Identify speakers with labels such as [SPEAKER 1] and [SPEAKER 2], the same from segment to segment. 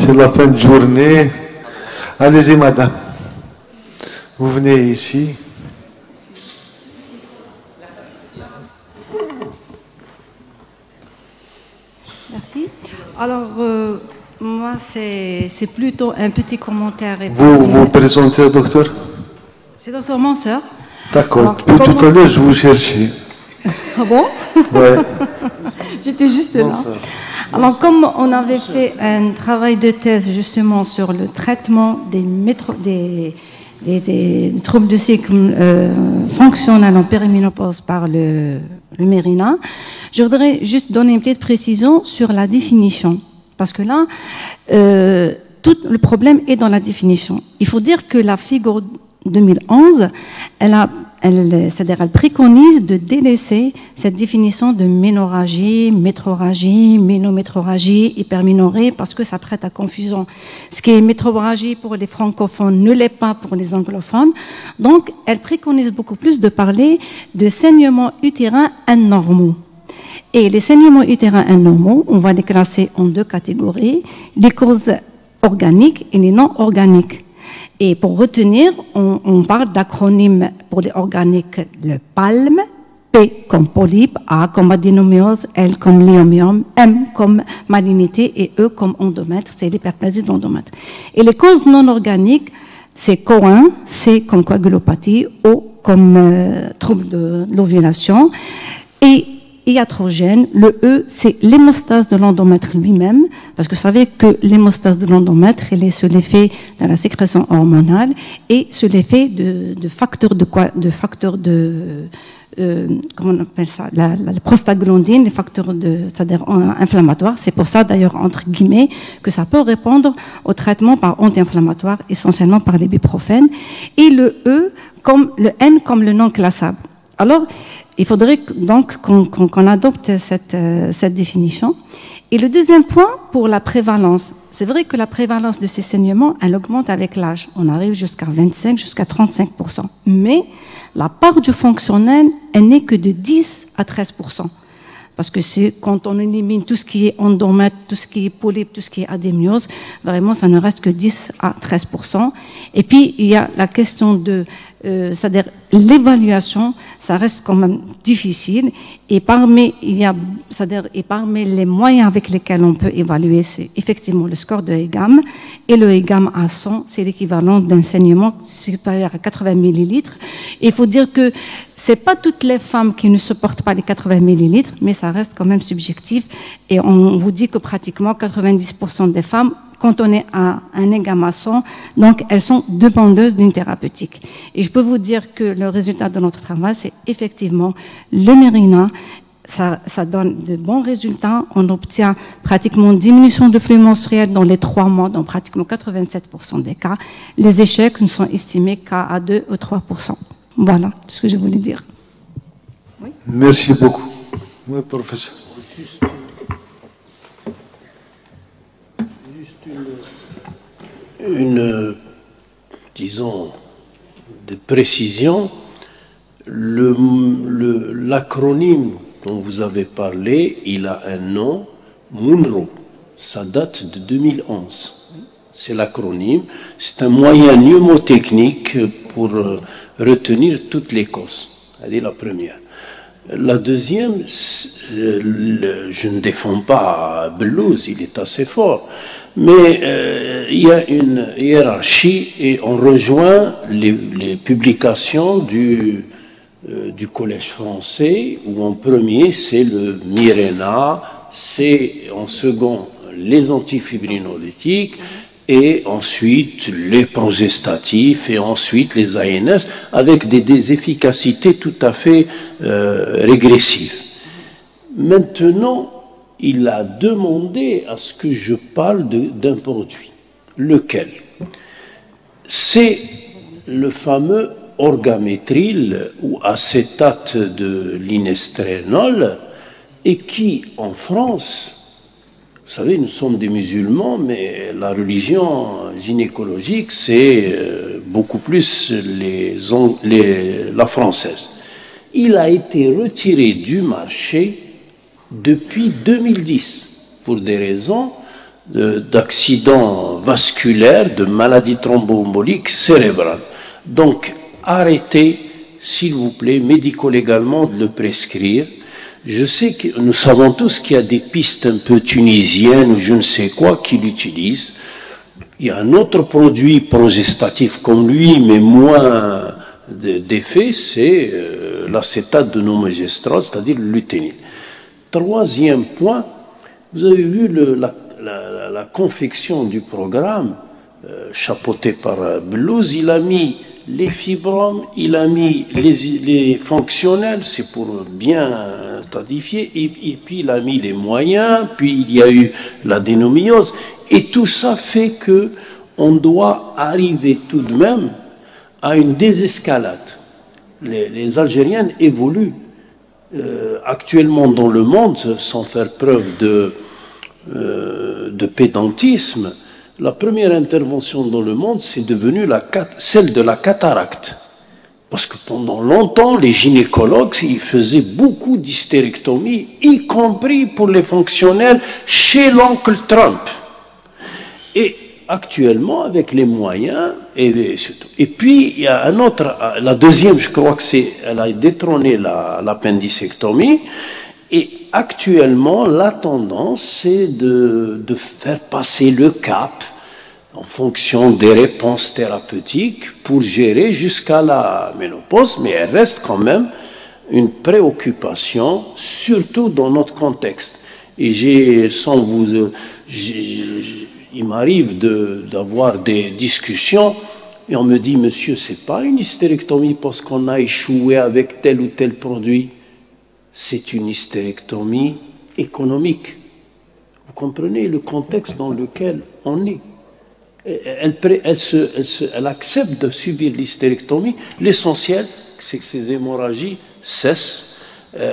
[SPEAKER 1] c'est la fin de journée. Allez-y, madame. Vous venez ici.
[SPEAKER 2] Merci. Alors, moi, c'est plutôt un petit commentaire.
[SPEAKER 1] Vous vous présentez, docteur?
[SPEAKER 2] C'est docteur Manseur.
[SPEAKER 1] D'accord. Depuis tout à l'heure, je vous cherchais.
[SPEAKER 2] Ah bon?
[SPEAKER 1] Ouais.
[SPEAKER 2] J'étais juste là. Alors, comme on avait fait un travail de thèse justement sur le traitement des troubles de cycle fonctionnels en périménopause par le Mirena, je voudrais juste donner une petite précision sur la définition. Parce que là, tout le problème est dans la définition. Il faut dire que la Figure 2011, c'est-à-dire elle préconise de délaisser cette définition de ménorrhagie, métrorragie, ménométrorragie, hyperménorrhée, parce que ça prête à confusion. Ce qui est métrorragie pour les francophones ne l'est pas pour les anglophones. Donc, elle préconise beaucoup plus de parler de saignements utérins anormaux. Et les saignements utérins anormaux, on va les classer en deux catégories, les causes organiques et les non organiques. Et pour retenir, on parle d'acronymes pour les organiques, le PALM, P comme polype, A comme adénoméose, L comme léomiome, M comme malignité et E comme endomètre, c'est l'hyperplasie de l'endomètre. Et les causes non organiques, c'est COA1, C comme coagulopathie, O comme trouble de l'ovulation, et iatrogène, le E, c'est l'hémostase de l'endomètre lui-même, parce que vous savez que l'hémostase de l'endomètre, elle est sur l'effet de la sécrétion hormonale et sur l'effet de facteurs comment on appelle ça, la prostaglandine, les facteurs c'est-à-dire inflammatoires. C'est pour ça, d'ailleurs, entre guillemets, que ça peut répondre au traitement par anti-inflammatoire, essentiellement par l'ibuprofène. Et le E, comme le N comme le non classable. Alors, il faudrait donc qu'on adopte cette définition. Et le deuxième point, pour la prévalence. C'est vrai que la prévalence de ces saignements, elle augmente avec l'âge. On arrive jusqu'à 25, jusqu'à 35%. Mais la part du fonctionnel, elle n'est que de 10 à 13%. Parce que quand on élimine tout ce qui est endomètre, tout ce qui est polype, tout ce qui est adémiose, vraiment, ça ne reste que 10 à 13%. Et puis, il y a la question de c'est-à-dire l'évaluation, ça reste quand même difficile. Et parmi les moyens avec lesquels on peut évaluer, c'est effectivement le score de EGAM. Et le EGAM à 100, c'est l'équivalent d'un saignement supérieur à 80 millilitres. Il faut dire que c'est pas toutes les femmes qui ne supportent pas les 80 millilitres, mais ça reste quand même subjectif. Et on vous dit que pratiquement 90% des femmes, quand on est à un EGAM à 100, donc elles sont demandeuses d'une thérapeutique. Et je peux vous dire que le résultat de notre travail, c'est effectivement le Mirena. Ça donne de bons résultats. On obtient pratiquement une diminution de flux menstruel dans les 3 mois, dans pratiquement 87% des cas. Les échecs ne sont estimés qu'à 2 ou 3%. Voilà ce que je voulais dire. Oui.
[SPEAKER 1] Merci beaucoup. Oui, professeur.
[SPEAKER 3] Disons, de précision, l'acronyme dont vous avez parlé, il a un nom, MUNRO. Ça date de 2011. C'est l'acronyme. C'est un moyen mnémotechnique pour retenir toutes les causes. C'est la première. La deuxième, je ne défends pas Bellouz, il est assez fort. Mais il y a une hiérarchie et on rejoint les publications du Collège français où en premier c'est le Mirena, c'est en second les antifibrinolytiques et ensuite les progestatifs et ensuite les ANS avec des efficacités tout à fait régressives. Maintenant, il a demandé à ce que je parle d'un produit. Lequel? C'est le fameux orgamétril ou acétate de l'inestrénol et qui, en France, vous savez, nous sommes des musulmans, mais la religion gynécologique, c'est beaucoup plus la française. Il a été retiré du marché depuis 2010 pour des raisons d'accidents vasculaires, de maladies thromboemboliques cérébrales. Donc, arrêtez, s'il vous plaît, médico-légalement de le prescrire. Je sais que nous savons tous qu'il y a des pistes un peu tunisiennes ou je ne sais quoi qui l'utilisent. Il y a un autre produit progestatif comme lui, mais moins d'effet, c'est l'acétate de nomogestrol, c'est-à-dire le luténil. Troisième point, vous avez vu la confection du programme, chapeauté par Bellouz, il a mis les fibromes, il a mis les fonctionnels, c'est pour bien statifier, et puis il a mis les moyens, puis il y a eu l'adénomyose, et tout ça fait que on doit arriver tout de même à une désescalade. Les Algériennes évoluent actuellement dans le monde, sans faire preuve de pédantisme. La première intervention dans le monde, c'est devenu celle de la cataracte. Parce que pendant longtemps, les gynécologues, ils faisaient beaucoup d'hystérectomie, y compris pour les fonctionnels chez l'oncle Trump. Et actuellement, avec les moyens, et puis il y a un autre, la deuxième, je crois que elle a détrôné l'appendicectomie, et actuellement, la tendance, c'est de faire passer le cap en fonction des réponses thérapeutiques pour gérer jusqu'à la ménopause, mais elle reste quand même une préoccupation, surtout dans notre contexte. Et il m'arrive d'avoir des discussions et on me dit, monsieur, c'est pas une hystérectomie parce qu'on a échoué avec tel ou tel produit. C'est une hystérectomie économique. Vous comprenez le contexte dans lequel on est. Elle accepte de subir l'hystérectomie. L'essentiel, c'est que ces hémorragies cessent,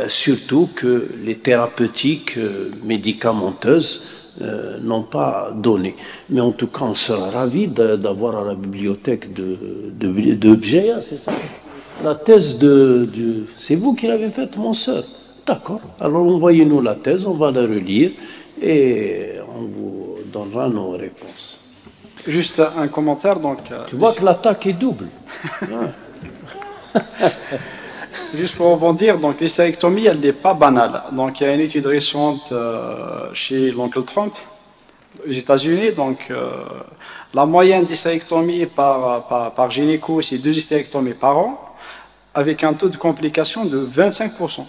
[SPEAKER 3] surtout que les thérapeutiques médicamenteuses n'ont pas donné. Mais en tout cas, on sera ravis d'avoir à la bibliothèque de Bjeya, c'est ça? La thèse c'est vous qui l'avez faite, mon soeur. D'accord. Alors envoyez-nous la thèse, on va la relire et on vous donnera nos réponses.
[SPEAKER 4] Juste un commentaire. Donc,
[SPEAKER 3] tu vois que l'attaque est double.
[SPEAKER 4] Juste pour rebondir, donc l'hystérectomie, elle n'est pas banale. Donc il y a une étude récente chez l'oncle Trump aux États-Unis. Donc la moyenne d'hystérectomie par gynéco, c'est 2 hystérectomies par an, avec un taux de complication de 25%.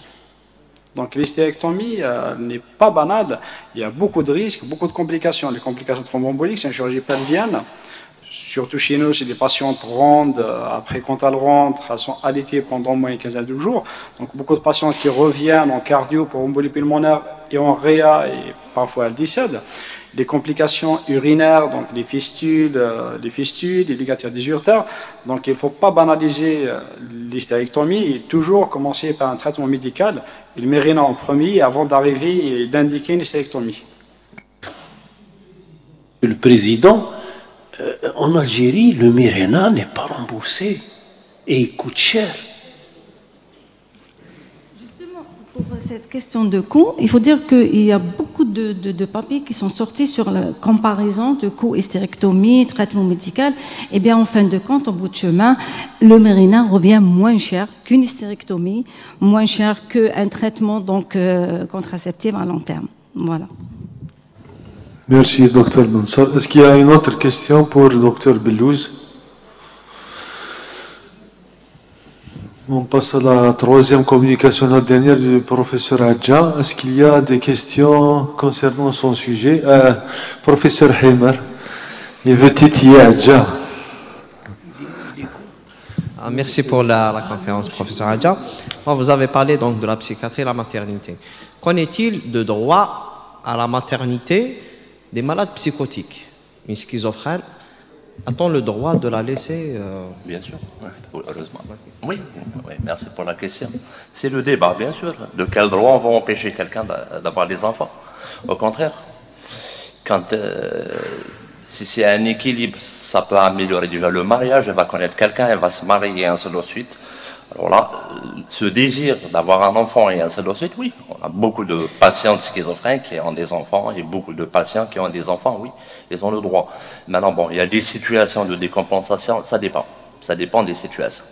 [SPEAKER 4] Donc l'hystérectomie n'est pas banale, il y a beaucoup de risques, beaucoup de complications. Les complications thromboemboliques, c'est une chirurgie pelvienne. Surtout chez nous, c'est des patientes rondes. Après, quand elles rentrent, elles sont allaitées pendant au moins une quinzaine de jours. Donc beaucoup de patients qui reviennent en cardio pour embolie pulmonaire et en réa, et parfois elles décèdent. Les complications urinaires, donc les fistules, les ligatures disurtères. Donc il ne faut pas banaliser l'hystérectomie et toujours commencer par un traitement médical, et le Mirena en premier, avant d'arriver et d'indiquer une hystérectomie.
[SPEAKER 3] Le président, en Algérie, le Mirena n'est pas remboursé et il coûte cher.
[SPEAKER 2] Pour cette question de coût, il faut dire qu'il y a beaucoup de papiers qui sont sortis sur la comparaison de coût hystérectomie, traitement médical. Et bien, en fin de compte, au bout de chemin, le Mirena revient moins cher qu'une hystérectomie, moins cher qu'un traitement donc, contraceptif à long terme. Voilà.
[SPEAKER 1] Merci, docteur Mansour. Est-ce qu'il y a une autre question pour le docteur Bellouz? On passe à la troisième communication, la dernière du professeur Adja. Est-ce qu'il y a des questions concernant son sujet? Professeur Heimer, il veut titiller Adja.
[SPEAKER 5] Merci pour la conférence, professeur Adja. Vous avez parlé donc de la psychiatrie et la maternité. Qu'en est-il de droit à la maternité des malades psychotiques? Une schizophrène, a-t-on le droit de la laisser
[SPEAKER 6] Bien sûr, heureusement. Oui, merci pour la question. C'est le débat, bien sûr. De quel droit on va empêcher quelqu'un d'avoir des enfants? Au contraire, si c'est un équilibre, ça peut améliorer déjà le mariage. Elle va connaître quelqu'un, elle va se marier et ainsi de suite. Alors là, ce désir d'avoir un enfant et ainsi de suite, oui, on a beaucoup de patients schizophrènes qui ont des enfants et beaucoup de patients qui ont des enfants, oui, ils ont le droit. Maintenant, bon, il y a des situations de décompensation, ça dépend des situations.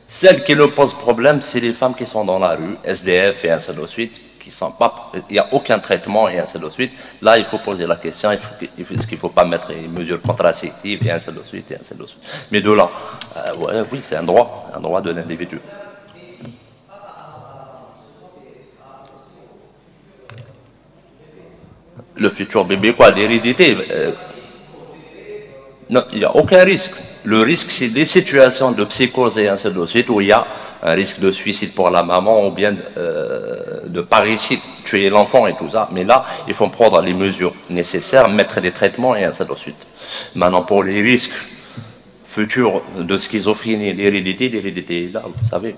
[SPEAKER 6] Celles qui le posent problème, c'est les femmes qui sont dans la rue, SDF et ainsi de suite, qui sont pas, il n'y a aucun traitement et ainsi de suite. Là, il faut poser la question, est-ce qu'il ne faut pas mettre les mesures contraceptives et ainsi de suite, et ainsi de suite. Mais de là, ouais, oui, c'est un droit de l'individu. Le futur bébé, quoi, l'hérédité non, il n'y a aucun risque. Le risque, c'est des situations de psychose et ainsi de suite où il y a un risque de suicide pour la maman ou bien de parricide, tuer l'enfant et tout ça. Mais là, il faut prendre les mesures nécessaires, mettre des traitements et ainsi de suite. Maintenant, pour les risques futurs de schizophrénie et l'hérédité, là, vous savez,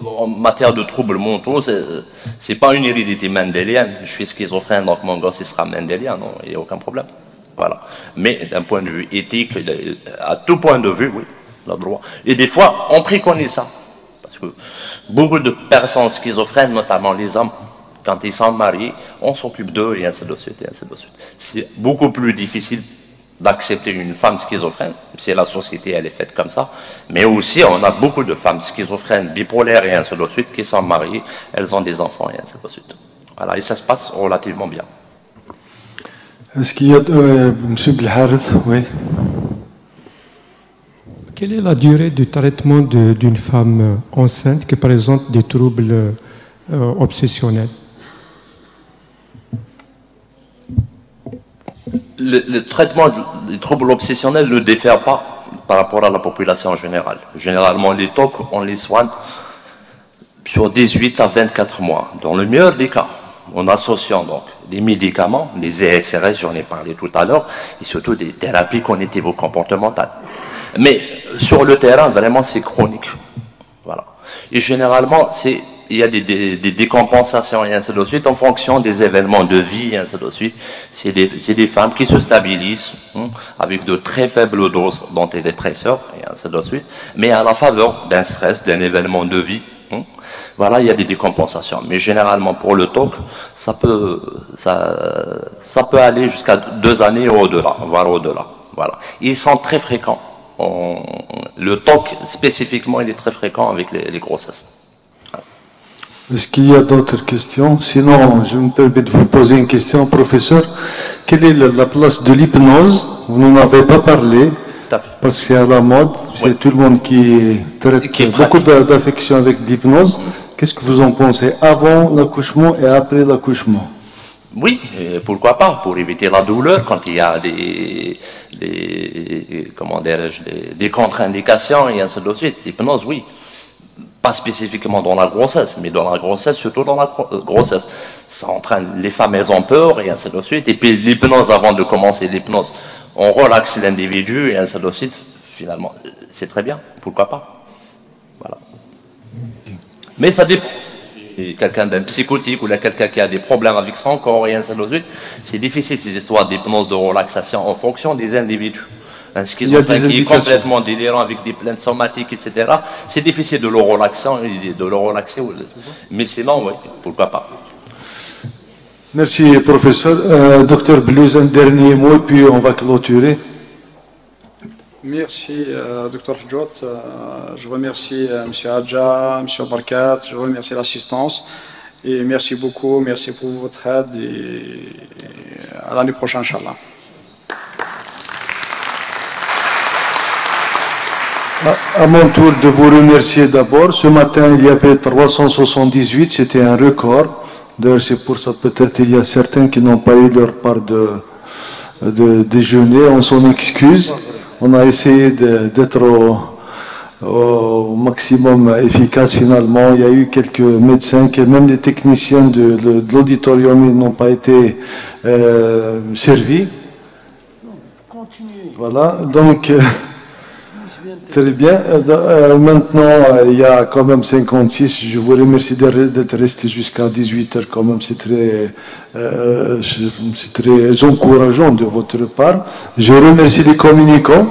[SPEAKER 6] en matière de troubles mentaux, c'est pas une hérédité mendélienne. Je suis schizophrène, donc mon gosse il sera mendélien, non, il n'y a aucun problème. Voilà. Mais d'un point de vue éthique, à tout point de vue, oui, le droit. Et des fois, on préconise ça. Parce que beaucoup de personnes schizophrènes, notamment les hommes, quand ils sont mariés, on s'occupe d'eux et ainsi de suite, et ainsi de suite. C'est beaucoup plus difficile d'accepter une femme schizophrène, si la société elle est faite comme ça, mais aussi on a beaucoup de femmes schizophrènes, bipolaires et ainsi de suite, qui sont mariées, elles ont des enfants et ainsi de suite. Voilà, et ça se passe relativement bien.
[SPEAKER 1] Est-ce qu'il y a... Monsieur Belharith, oui.
[SPEAKER 7] Quelle est la durée du traitement d'une femme enceinte qui présente des troubles obsessionnels?
[SPEAKER 6] Le traitement des troubles obsessionnels ne diffère pas par rapport à la population en général. Généralement, les TOC, on les soigne sur 18 à 24 mois. Dans le meilleur des cas, en associant donc des médicaments, les ESRS, j'en ai parlé tout à l'heure, et surtout des thérapies cognitivo-comportementales. Mais sur le terrain, vraiment, c'est chronique. Voilà. Et généralement, il y a des décompensations et ainsi de suite en fonction des événements de vie et ainsi de suite. C'est des femmes qui se stabilisent avec de très faibles doses d'antidépresseurs et ainsi de suite, mais à la faveur d'un stress, d'un événement de vie. Voilà, il y a des décompensations. Mais généralement, pour le TOC, ça peut aller jusqu'à 2 années au-delà, voire au-delà. Voilà. Ils sont très fréquents. Le TOC, spécifiquement, il est très fréquent avec les grossesses.
[SPEAKER 1] Est-ce qu'il y a d'autres questions? Sinon, je me permets de vous poser une question, professeur. Quelle est la place de l'hypnose? Vous n'en avez pas parlé, parce que c'est à la mode. C'est oui. Tout le monde qui traite beaucoup d'affection avec l'hypnose. Qu'est-ce que vous en pensez avant l'accouchement et après l'accouchement?
[SPEAKER 6] Oui, pourquoi pas, pour éviter la douleur quand il y a des contre-indications et ainsi de suite. L'hypnose, oui. Pas spécifiquement dans la grossesse, mais dans la grossesse, surtout dans la grossesse. Ça entraîne, les femmes, elles ont peur et ainsi de suite. Et puis l'hypnose, avant de commencer l'hypnose, on relaxe l'individu et ainsi de suite. Finalement, c'est très bien, pourquoi pas. Voilà. Mais ça dépend. Quelqu'un d'un psychotique ou quelqu'un qui a des problèmes avec son corps et ainsi de suite, c'est difficile ces histoires d'hypnose, de relaxation en fonction des individus. Un schizophrène qui est complètement délirant avec des plaintes somatiques, etc. C'est difficile de le relaxer, mais sinon, oui, pourquoi pas.
[SPEAKER 1] Merci, professeur. Docteur Blouz, un dernier mot, et puis on va clôturer.
[SPEAKER 4] Merci, docteur Hadjout. Je remercie M. Hadja, M. Barkat, je remercie l'assistance. Et merci beaucoup, merci pour votre aide. Et à l'année prochaine, Inch'Allah.
[SPEAKER 1] À mon tour de vous remercier d'abord. Ce matin, il y avait 378, c'était un record. D'ailleurs, c'est pour ça peut-être il y a certains qui n'ont pas eu leur part de déjeuner. On s'en excuse. On a essayé d'être au maximum efficace finalement. Il y a eu quelques médecins, même les techniciens de l'auditorium, ils n'ont pas été servis. Voilà, donc... Très bien. Maintenant, il y a quand même 56. Je vous remercie d'être resté jusqu'à 18h quand même. C'est très encourageant de votre part. Je remercie les communicants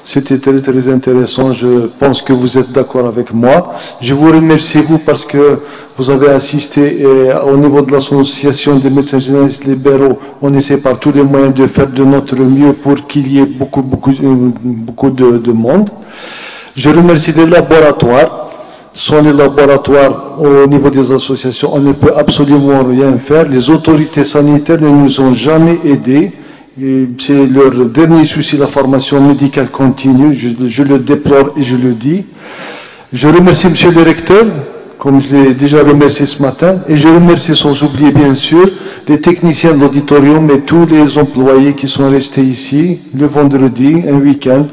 [SPEAKER 1] C'était très très intéressant. Je pense que vous êtes d'accord avec moi. Je vous remercie vous parce que vous avez assisté et au niveau de l'association des médecins généralistes libéraux, on essaie par tous les moyens de faire de notre mieux pour qu'il y ait beaucoup de monde. Je remercie les laboratoires. Sans les laboratoires au niveau des associations, on ne peut absolument rien faire. Les autorités sanitaires ne nous ont jamais aidés. C'est leur dernier souci, la formation médicale continue. Je le déplore et je le dis. Je remercie Monsieur le recteur, comme je l'ai déjà remercié ce matin, et je remercie sans oublier bien sûr les techniciens de l'auditorium et tous les employés qui sont restés ici le vendredi, un week-end.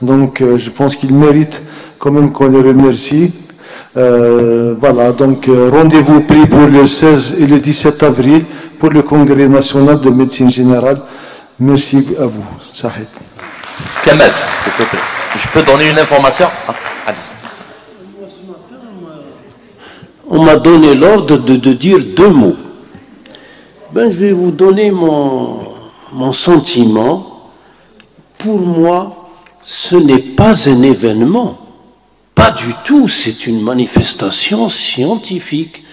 [SPEAKER 1] Donc je pense qu'ils méritent quand même qu'on les remercie. Voilà, donc rendez-vous pris pour le 16 et le 17 avril pour le Congrès national de médecine générale. Merci à vous, Sahed.
[SPEAKER 6] Kamel, s'il te plaît. Je peux donner une information? Allez.
[SPEAKER 3] On m'a donné l'ordre de dire 2 mots. Ben, je vais vous donner mon sentiment. Pour moi, ce n'est pas un événement. Pas du tout, c'est une manifestation scientifique,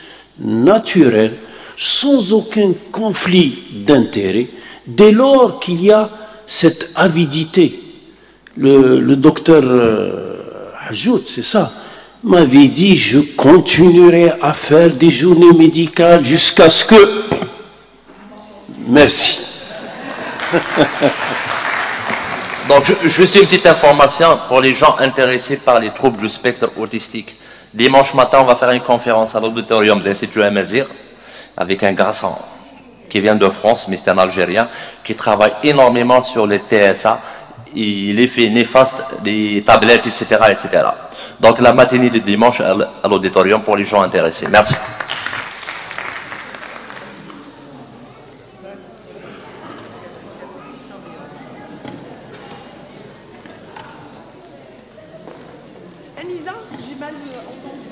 [SPEAKER 3] naturelle, sans aucun conflit d'intérêts, dès lors qu'il y a cette avidité. Le docteur Hajout, c'est ça, m'avait dit, je continuerai à faire des journées médicales jusqu'à ce que... Merci.
[SPEAKER 6] Donc, juste une petite information pour les gens intéressés par les troubles du spectre autistique. Dimanche matin, on va faire une conférence à l'auditorium de l'Institut Amazir avec un garçon qui vient de France, mais c'est un Algérien, qui travaille énormément sur les TSA. Il est fait néfaste des tablettes, etc., etc. Donc, la matinée de dimanche à l'auditorium pour les gens intéressés. Merci.
[SPEAKER 8] Anisa, j'ai mal entendu.